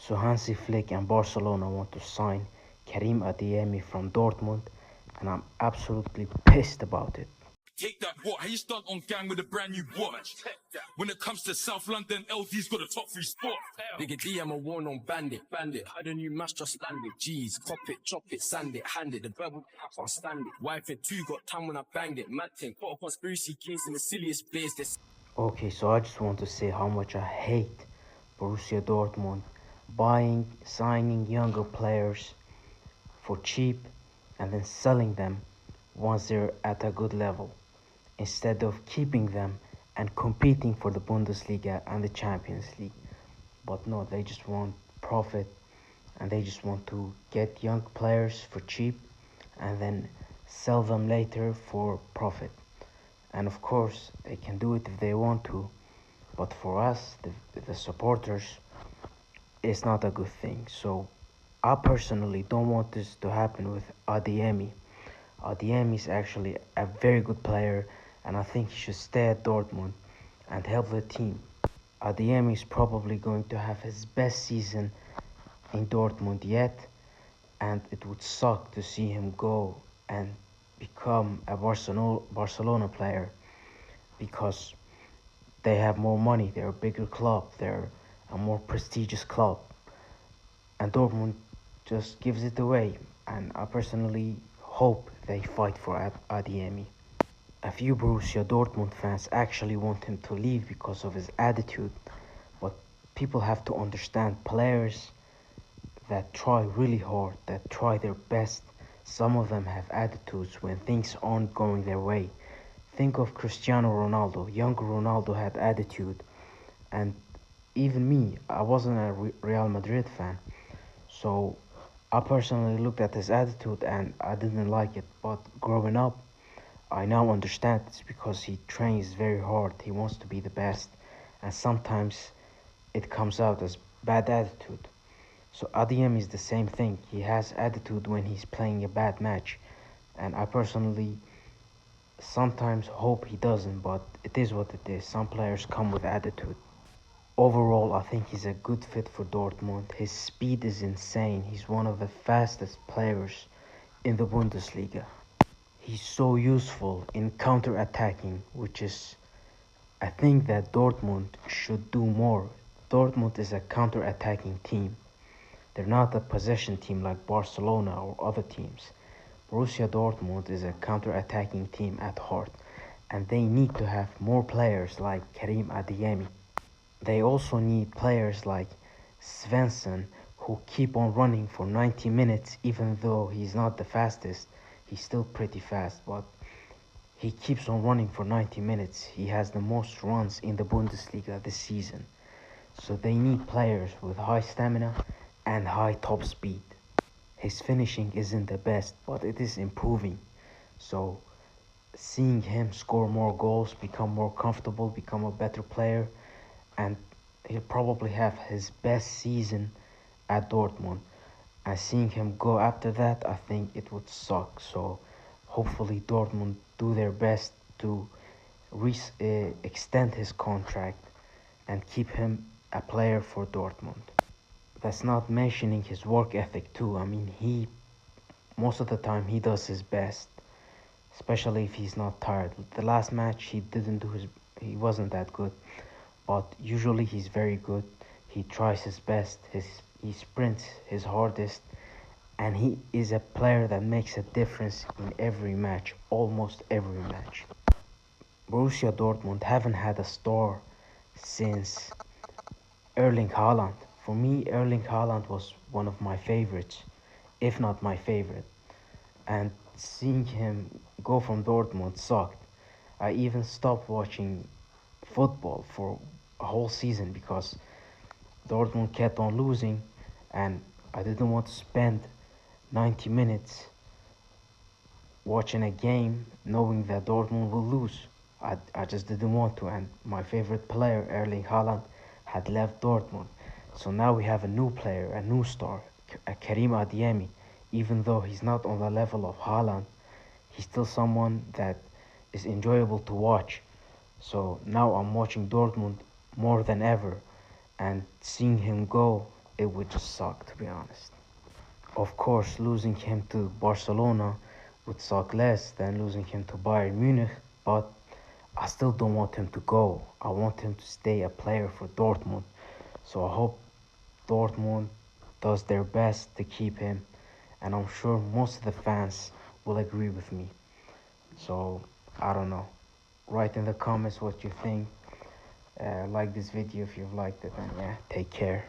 So Hansi Flick and Barcelona want to sign Karim Adeyemi from Dortmund, and I'm absolutely pissed about it. Take that what? How you stunt on gang with a brand new watch? When it comes to South London, LD's got a top 3 spot. Bigger D, I'm a one on bandit. Had a new match just landed. G's, pop it, chop it, sand it, hand it. The verbal, I can't stand it. Wife and two got time when I banged it. Mad thing, got a conspiracy case in the silliest place. Okay, so I just want to say how much I hate Borussia Dortmund signing younger players for cheap and then selling them once they're at a good level, instead of keeping them and competing for the Bundesliga and the Champions League. But no, they just want profit, and they just want to get young players for cheap and then sell them later for profit. And of course, they can do it if they want to, but for us, the supporters, it's not a good thing. So I personally don't want this to happen with Adeyemi. Adeyemi is actually a very good player, and I think he should stay at Dortmund and help the team. Adeyemi is probably going to have his best season in Dortmund yet, and it would suck to see him go and become a Barcelona player, because they have more money, they're a bigger club, they're a more prestigious club, and Dortmund just gives it away. And I personally hope they fight for Adeyemi. A few Borussia Dortmund fans actually want him to leave because of his attitude, but people have to understand, players that try really hard, that try their best, some of them have attitudes when things aren't going their way. Think of Cristiano Ronaldo. Younger Ronaldo had attitude, and even me, I wasn't a Real Madrid fan, so I personally looked at his attitude and I didn't like it. But growing up, I now understand it's because he trains very hard, he wants to be the best, and sometimes it comes out as bad attitude. So Adeyemi is the same thing. He has attitude when he's playing a bad match, and I personally sometimes hope he doesn't, but it is what it is. Some players come with attitude. Overall, I think he's a good fit for Dortmund. His speed is insane. He's one of the fastest players in the Bundesliga. He's so useful in counter-attacking, which is I think that Dortmund should do more. Dortmund is a counter-attacking team. They're not a possession team like Barcelona or other teams. Borussia Dortmund is a counter-attacking team at heart, and they need to have more players like Karim Adeyemi. They also need players like Svensson, who keep on running for 90 minutes. Even though he's not the fastest, he's still pretty fast, but he keeps on running for 90 minutes. He has the most runs in the Bundesliga this season. So they need players with high stamina and high top speed. His finishing isn't the best, but it is improving. So seeing him score more goals, become more comfortable, become a better player, and he'll probably have his best season at Dortmund. And seeing him go after that, I think it would suck. So hopefully Dortmund do their best to extend his contract and keep him a player for Dortmund. That's not mentioning his work ethic too. I mean, most of the time he does his best, especially if he's not tired. The last match he wasn't that good, but usually he's very good. He tries his best, he sprints his hardest, and he is a player that makes a difference in every match, almost every match. Borussia Dortmund haven't had a star since Erling Haaland. For me, Erling Haaland was one of my favorites, if not my favorite. And seeing him go from Dortmund sucked. I even stopped watching football for a whole season because Dortmund kept on losing, and I didn't want to spend 90 minutes watching a game knowing that Dortmund will lose. I just didn't want to, and my favorite player, Erling Haaland, had left Dortmund. So now we have a new player, a new star, Karim Adeyemi. Even though he's not on the level of Haaland, he's still someone that is enjoyable to watch. So now I'm watching Dortmund more than ever, and seeing him go it would just suck, to be honest. Of course, losing him to Barcelona would suck less than losing him to Bayern Munich, but I still don't want him to go. I want him to stay a player for Dortmund. So I hope Dortmund does their best to keep him, and I'm sure most of the fans will agree with me. So I don't know. Write in the comments what you think. Like this video if you've liked it, and yeah, take care.